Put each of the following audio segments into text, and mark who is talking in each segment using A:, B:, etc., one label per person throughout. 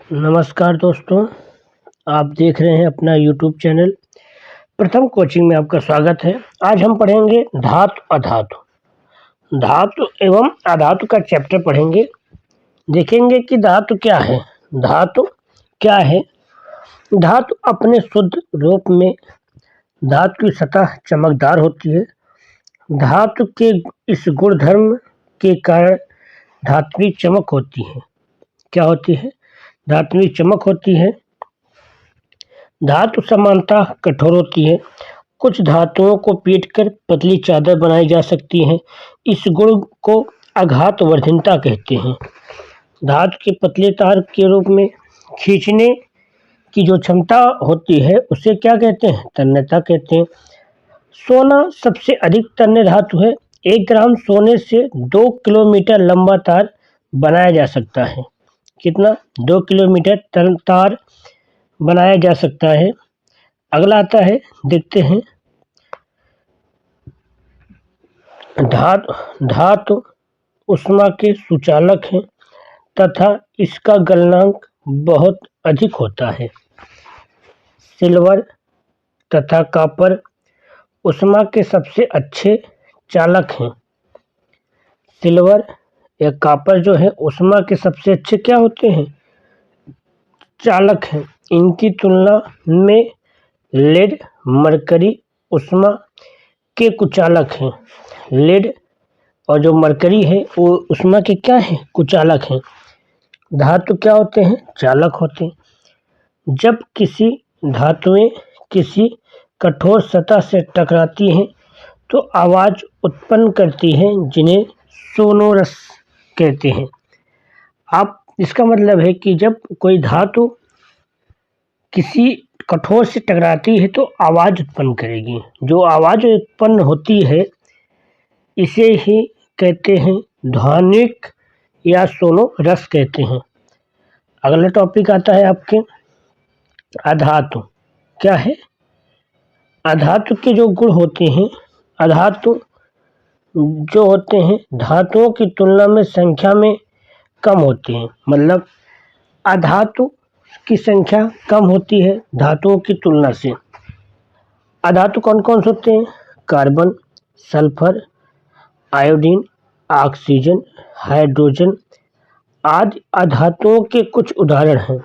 A: नमस्कार दोस्तों, आप देख रहे हैं अपना यूट्यूब चैनल प्रथम कोचिंग में आपका स्वागत है। आज हम पढ़ेंगे धातु अधातु। धातु एवं अधातु का चैप्टर पढ़ेंगे। देखेंगे कि धातु क्या है। धातु क्या है? धातु अपने शुद्ध रूप में धातु की सतह चमकदार होती है। धातु के इस गुणधर्म के कारण धात्विक चमक होती है। क्या होती है? धात्विक चमक होती है। धातु समानता कठोर होती है। कुछ धातुओं को पीटकर पतली चादर बनाई जा सकती है। इस गुण को आघात वर्धनता कहते हैं। धातु के पतले तार के रूप में खींचने की जो क्षमता होती है उसे क्या कहते हैं? तन्यता कहते हैं। सोना सबसे अधिक तन्य धातु है। 1 ग्राम सोने से 2 किलोमीटर लंबा तार बनाया जा सकता है। कितना? 2 किलोमीटर तार बनाया जा सकता है। अगला आता है, देखते हैं। धातु ऊष्मा के सुचालक हैं तथा इसका गलनांक बहुत अधिक होता है। सिल्वर तथा कॉपर ऊष्मा के सबसे अच्छे चालक हैं। सिल्वर या कॉपर जो है ऊष्मा के सबसे अच्छे क्या होते हैं? चालक हैं। इनकी तुलना में लेड, मरकरी ऊष्मा के कुचालक हैं। लेड और जो मरकरी है वो ऊष्मा के क्या हैं? कुचालक हैं। धातु क्या होते हैं? चालक होते हैं। जब किसी धातुएं किसी कठोर सतह से टकराती हैं तो आवाज उत्पन्न करती हैं, जिन्हें सोनोरस कहते हैं। आप इसका मतलब है कि जब कोई धातु किसी कठोर से टकराती है तो आवाज उत्पन्न करेगी। जो आवाज उत्पन्न होती है इसे ही कहते हैं ध्वनिक या सोनोरस कहते हैं। अगला टॉपिक आता है आपके अधातु। क्या है? अधातु के जो गुण होते हैं, अधातु जो होते हैं धातुओं की तुलना में संख्या में कम होते हैं। मतलब अधातु की संख्या कम होती है धातुओं की तुलना से। अधातु कौन कौन से होते हैं? Carbon, sulphur, iodine, oxygen, hydrogen आदि अधातुओं के कुछ उदाहरण हैं।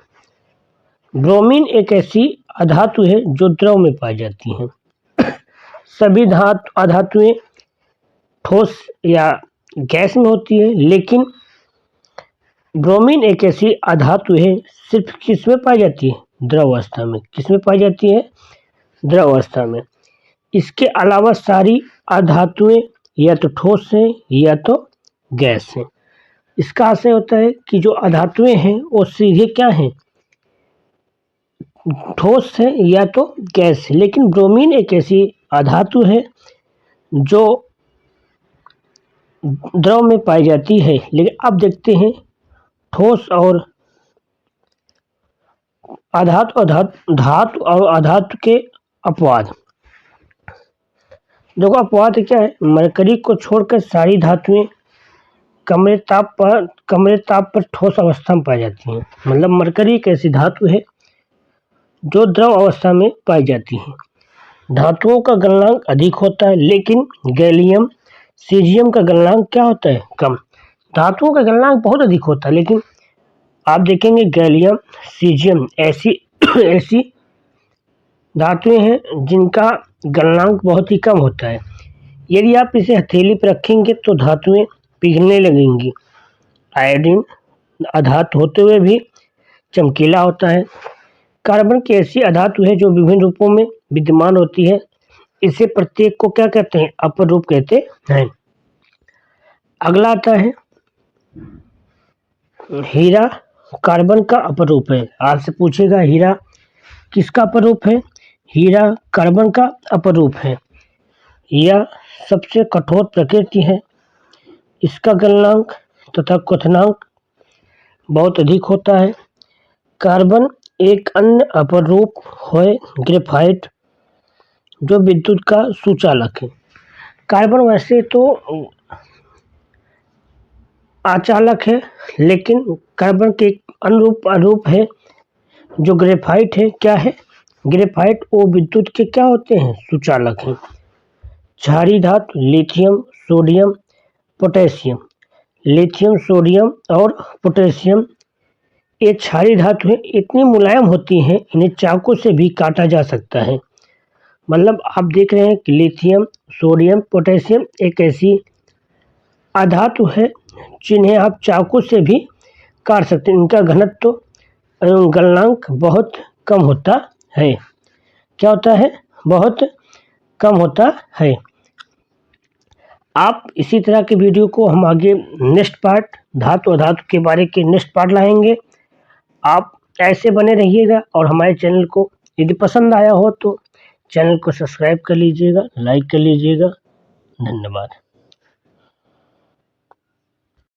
A: ब्रोमीन एक ऐसी अधातु है जो द्रव में पाई जाती है। सभी अधातुएं ठोस या गैस में होती है, लेकिन ब्रोमीन एक ऐसी अधातु है सिर्फ किस में पाई जाती है? द्रव अवस्था में। किस में पाई जाती है? द्रव अवस्था में। इसके अलावा सारी अधातुएं या तो ठोस हैं या तो गैस हैं। इसका आशय होता है कि जो अधातुएं हैं वो सीधे क्या हैं? ठोस है या तो गैस है। लेकिन ब्रोमीन एक ऐसी अधातु है जो द्रव में पाई जाती है। लेकिन अब देखते हैं ठोस और धातु और अधातु के अपवाद। देखो अपवाद क्या है? मरकरी को छोड़कर सारी धातुएं कमरे ताप पर ठोस अवस्था में पाई जाती हैं। मतलब मरकरी एक ऐसी धातु है जो द्रव अवस्था में पाई जाती है। धातुओं का गलनांक अधिक होता है, लेकिन गैलियम सीजियम का गलनांक क्या होता है? कम। धातुओं का गलनांक बहुत अधिक होता है, लेकिन आप देखेंगे गैलियम सीजियम ऐसी धातुएं हैं जिनका गलनांक बहुत ही कम होता है। यदि आप इसे हथेली पर रखेंगे तो धातुएं पिघलने लगेंगी। आयोडीन अधातु होते हुए भी चमकीला होता है। कार्बन की ऐसी अधातु है जो विभिन्न रूपों में विद्यमान होती है। इसे प्रत्येक को क्या कहते हैं? अपर रूप कहते हैं। अगला आता है हीरा। कार्बन का अपर रूप है। आपसे पूछेगा हीरा किसका अपर रूप है? हीरा कार्बन का अपर रूप है। यह सबसे कठोर प्रकृति है। इसका गलनांक तथा क्वथनांक बहुत अधिक होता है। कार्बन एक अन्य अपर रूप है ग्रेफाइट, जो विद्युत का सुचालक है। कार्बन वैसे तो आचालक है, लेकिन कार्बन के अनुरूप है। जो ग्रेफाइट है क्या है? ग्रेफाइट वो विद्युत के क्या होते हैं? सुचालक हैं। क्षारीय धातु lithium, sodium, potassium. Lithium, sodium और पोटेशियम ये क्षारीय धातु हैं, इतनी मुलायम होती हैं इन्हें चाकू से भी काटा जा सकता है। मतलब आप देख रहे हैं कि लिथियम, सोडियम, पोटेशियम एक ऐसी अधातु है जिन्हें आप चाकू से भी काट सकते हैं। इनका घनत्व गलनांक बहुत कम होता है। क्या होता है? बहुत कम होता है। आप इसी तरह के वीडियो को हम आगे नेक्स्ट पार्ट धातु अधातु के बारे के नेक्स्ट पार्ट लाएंगे। आप ऐसे बने रहिएगा और हमारे चैनल को यदि पसंद आया हो तो चैनल को सब्सक्राइब कर लीजिएगा, लाइक कर लीजिएगा। धन्यवाद।